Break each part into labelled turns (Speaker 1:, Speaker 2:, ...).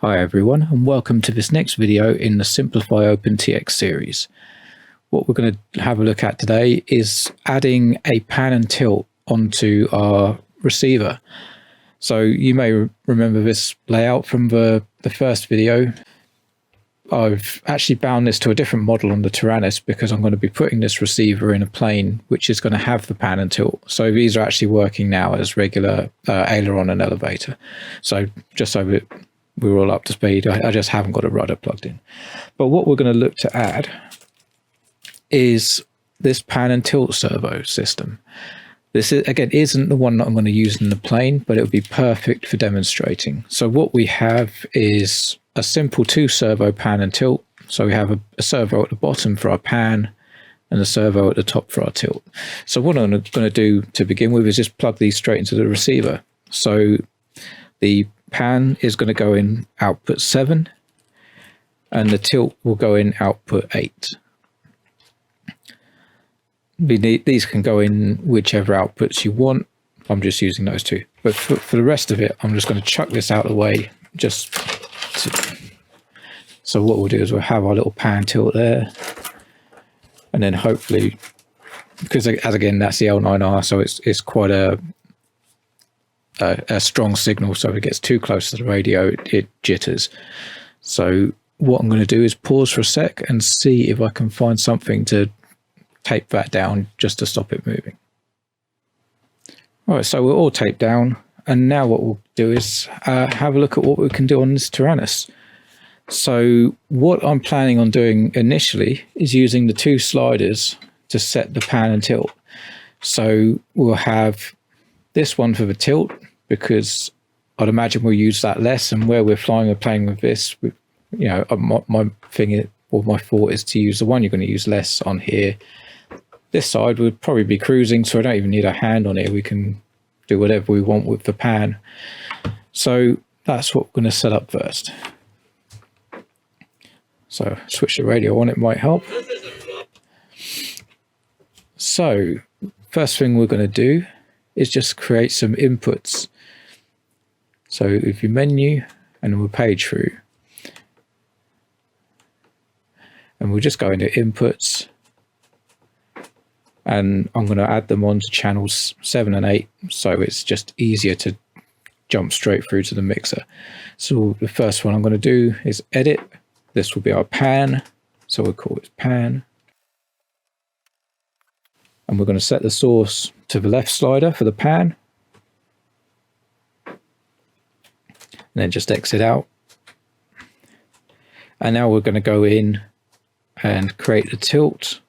Speaker 1: Hi everyone, and welcome to this next video in the Simplify OpenTX series. What we're going to have a look at today is adding a pan and tilt onto our receiver. So you may remember this layout from the first video. I've actually bound this to a different model on the Tyrannus because I'm going to be putting this receiver in a plane which is going to have the pan and tilt. So these are actually working now as regular aileron and elevator. So just so we're all up to speed, I just haven't got a rudder plugged in. But what we're going to look to add is this pan and tilt servo system. This is, again, isn't the one that I'm going to use in the plane, but it would be perfect for demonstrating. So what we have is a simple 2-servo pan and tilt. So we have a servo at the bottom for our pan and a servo at the top for our tilt. So what I'm going to do to begin with is just plug these straight into the receiver. So the pan is going to go in output 7 and the tilt will go in output 8. These can go in whichever outputs you want. I'm just using those two. But for the rest of it, I'm just going to chuck this out of the way. So what we'll do is we'll have our little pan tilt there. And then hopefully, because as again, that's the L9R, so it's quite a strong signal. So if it gets too close to the radio, it jitters. So what I'm going to do is pause for a sec and see if I can find something to tape that down just to stop it moving. All right, so we're all taped down, and now what we'll do is have a look at what we can do on this Tyrannus. So what I'm planning on doing initially is using the 2 sliders to set the pan and tilt. So we'll have this one for the tilt, because I'd imagine we'll use that less, and where we're flying or playing with this, you know, my thing or my thought is to use the one you're going to use less on here. This side would probably be cruising, so I don't even need a hand on it. We can do whatever we want with the pan. So that's what we're going to set up first. So switch the radio on, it might help. So first thing we're going to do is just create some inputs. So if you menu and we'll page through, and we'll just go into inputs, and I'm going to add them on to channels 7 and 8, so it's just easier to jump straight through to the mixer. So the first one I'm going to do is edit. This will be our pan, so we'll call it pan. And we're going to set the source to the left slider for the pan. And then just exit out. And now we're going to go in and create the tilt.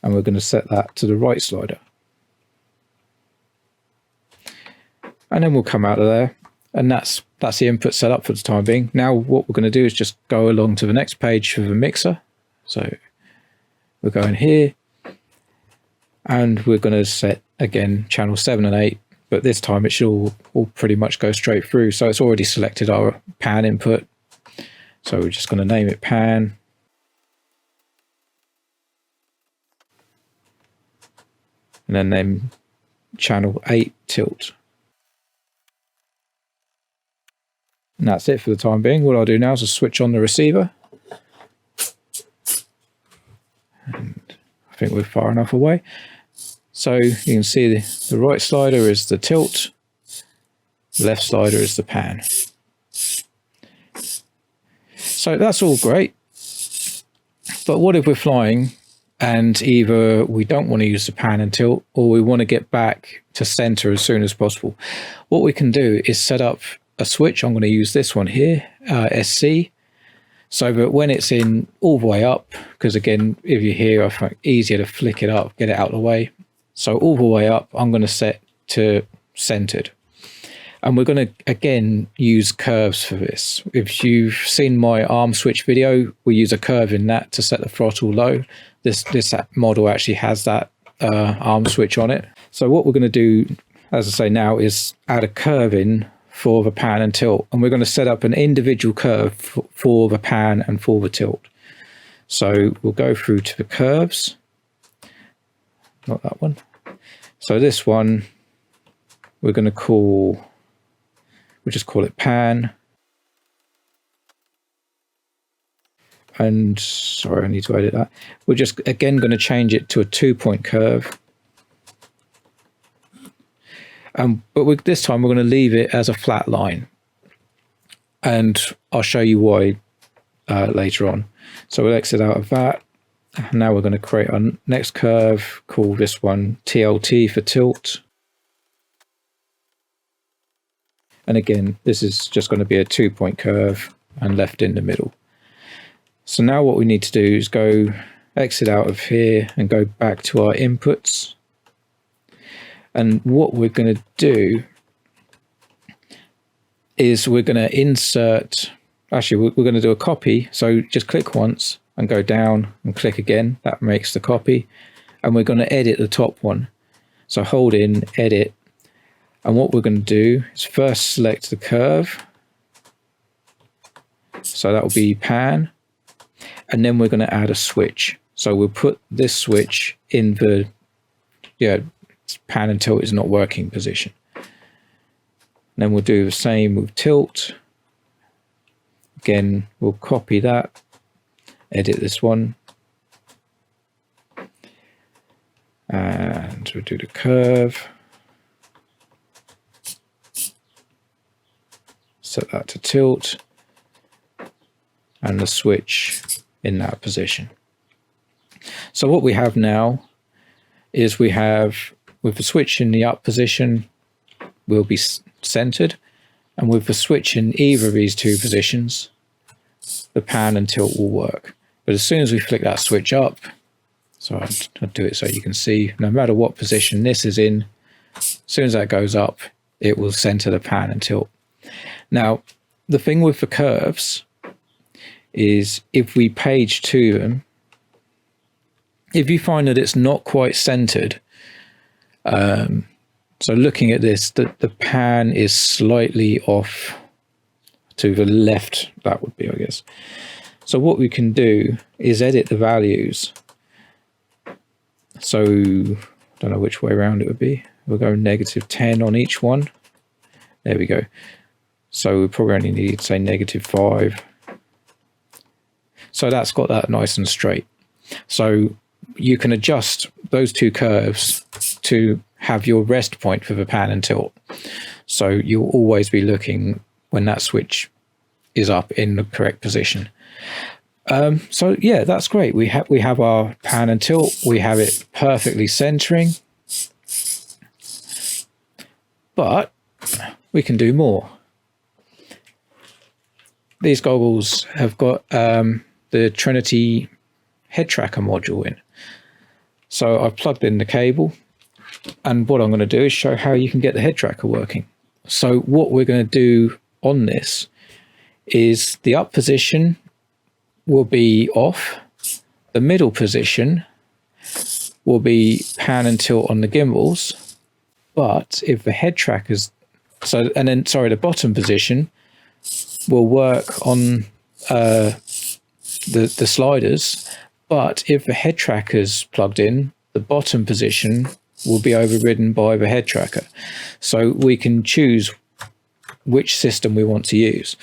Speaker 1: And we're going to set that to the right slider. And then we'll come out of there. And that's the input set up for the time being. Now what we're going to do is just go along to the next page for the mixer. So we'll go in here. And we're going to set, again, channel 7 and 8. But this time it should all pretty much go straight through. So it's already selected our pan input. So we're just going to name it pan. And then name channel 8 tilt. And that's it for the time being. What I'll do now is just switch on the receiver. And I think we're far enough away. So you can see the right slider is the tilt, the left slider is the pan. So that's all great. But what if we're flying and either we don't want to use the pan and tilt, or we want to get back to center as soon as possible? What we can do is set up a switch. I'm going to use this one here, SC, so that when it's in all the way up, because again, if you're here, I find it easier to flick it up, get it out of the way. So all the way up, I'm going to set to centered. And we're going to, again, use curves for this. If you've seen my arm switch video, we use a curve in that to set the throttle low. This model actually has that arm switch on it. So what we're going to do, as I say now, is add a curve in for the pan and tilt. And we're going to set up an individual curve for the pan and for the tilt. So we'll go through to the curves. Not that one. So this one, we're going to call we'll just call it pan. And sorry, I need to edit that. We're just again going to change it to a 2-point curve. But this time we're going to leave it as a flat line. And I'll show you why later on. So we'll exit out of that. Now we're going to create our next curve, call this one TLT for tilt. And again, this is just going to be a 2-point curve and left in the middle. So now what we need to do is go exit out of here and go back to our inputs. And what we're going to do is we're going to insert, actually we're going to do a copy. So just click once and go down and click again. That makes the copy. And we're going to edit the top one. So hold in, edit. And what we're going to do is first select the curve. So that will be pan. And then we're going to add a switch. So we'll put this switch in the pan and tilt is not working position. Then we'll do the same with tilt. Again, we'll copy that, edit this one. And we'll do the curve. Set that to tilt. And the switch in that position. So what we have now is we have, with the switch in the up position, will be centered, and with the switch in either of these two positions, the pan and tilt will work. But as soon as we flick that switch up, so I'll do it so you can see, no matter what position this is in, as soon as that goes up, it will center the pan and tilt. Now, the thing with the curves is if we page to them, if you find that it's not quite centered, so looking at this, the pan is slightly off to the left, that would be, I guess. So what we can do is edit the values. So I don't know which way around it would be. We'll go -10 on each one. There we go. So we probably only need, say, -5. So that's got that nice and straight. So you can adjust those two curves to have your rest point for the pan and tilt. So you'll always be looking when that switch is up in the correct position. So yeah, that's great. We have our pan and tilt. We have it perfectly centering. But we can do more. These goggles have got the Trinity head tracker module in. So I've plugged in the cable, and what I'm going to do is show how you can get the head tracker working. So what we're going to do on this is the up position will be off, the middle position will be pan and tilt on the gimbals, but if the head trackers, the bottom position will work on the sliders, but if the head tracker's plugged in, the bottom position will be overridden by the head tracker. So we can choose which system we want to use.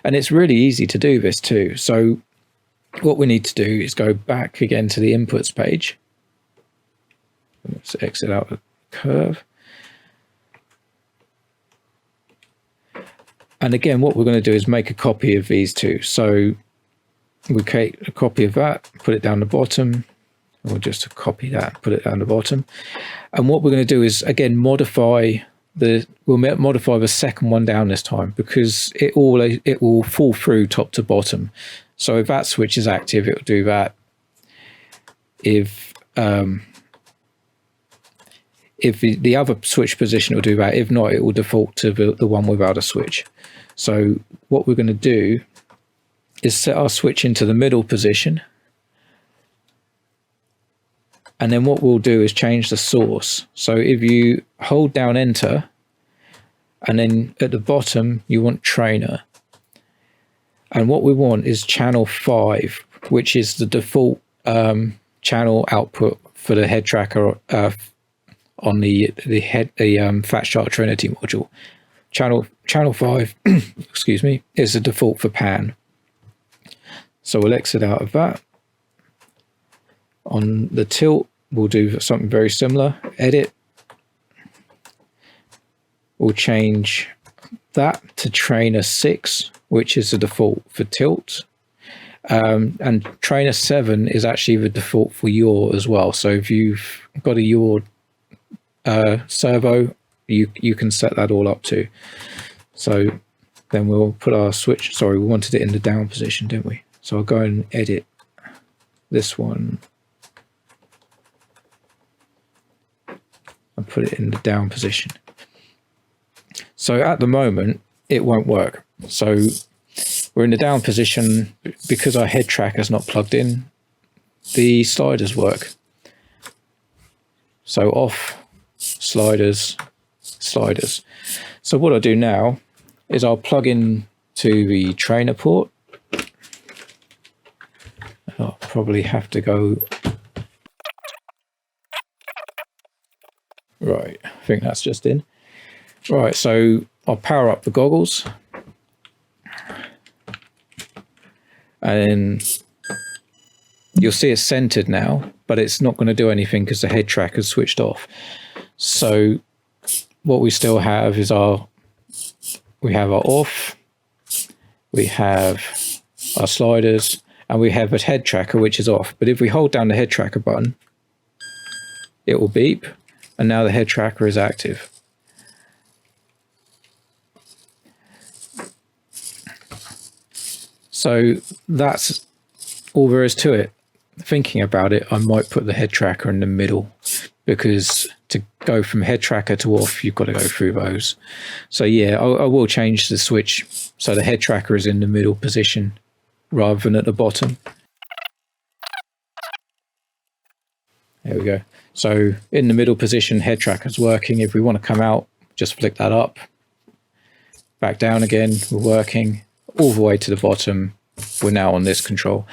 Speaker 1: And it's really easy to do this too. So what we need to do is go back again to the inputs page. Let's exit out the curve. And again, what we're going to do is make a copy of these two. So we create a copy of that, put it down the bottom. We'll just copy that, put it down the bottom. And what we're going to do is, again, modify the second one down this time, because it will fall through top to bottom. So if that switch is active, it will do that. If the other switch position will do that. If not, it will default to the one without a switch. So what we're going to do is set our switch into the middle position. And then what we'll do is change the source. So if you hold down enter, and then at the bottom, you want trainer. And what we want is channel 5, which is the default channel output for the head tracker on the Fat Shark Trinity module. channel 5, excuse me, is the default for pan. So we'll exit out of that. On the tilt, we'll do something very similar. Edit. We'll change that to trainer 6, which is the default for tilt. And trainer 7 is actually the default for yaw as well. So if you've got a yaw servo, you can set that all up too. So then we'll put our switch, sorry, we wanted it in the down position, didn't we? So I'll go and edit this one and put it in the down position. So at the moment, it won't work. So we're in the down position because our head tracker is not plugged in. The sliders work. So off, sliders, sliders. So what I'll do now is I'll plug in to the trainer port. I'll probably have to go. Right, I think that's just in. Right, so I'll power up the goggles. And you'll see it's centered now, but it's not going to do anything because the head tracker is switched off. So what we still have is we have our off, we have our sliders, and we have a head tracker which is off. But if we hold down the head tracker button, it will beep, and now the head tracker is active. So that's all there is to it. Thinking about it, I might put the head tracker in the middle, because to go from head tracker to off, you've got to go through those. So yeah, I will change the switch so the head tracker is in the middle position rather than at the bottom. There we go. So in the middle position, head tracker is working. If we want to come out, just flick that up. Back down again, we're working. All the way to the bottom, we're now on this control.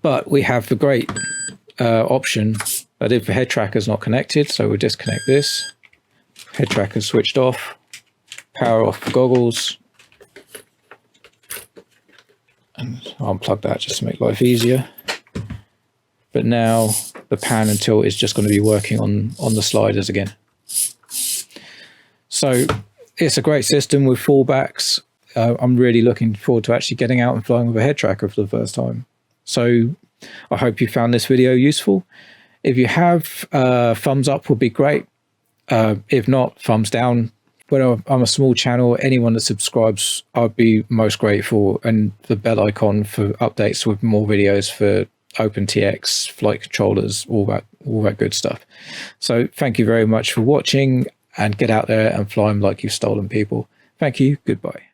Speaker 1: But we have the great option that if the head tracker is not connected, so we'll disconnect this, head tracker switched off, power off the goggles, and I'll unplug that just to make life easier. But now the pan and tilt is just going to be working on the sliders again. So it's a great system with fallbacks. I'm really looking forward to actually getting out and flying with a head tracker for the first time. So I hope you found this video useful. If you have, thumbs up would be great. If not, thumbs down. When I'm a small channel, anyone that subscribes, I'd be most grateful. And the bell icon for updates with more videos for OpenTX, flight controllers, all that good stuff. So thank you very much for watching, and get out there and fly them like you've stolen people. Thank you. Goodbye.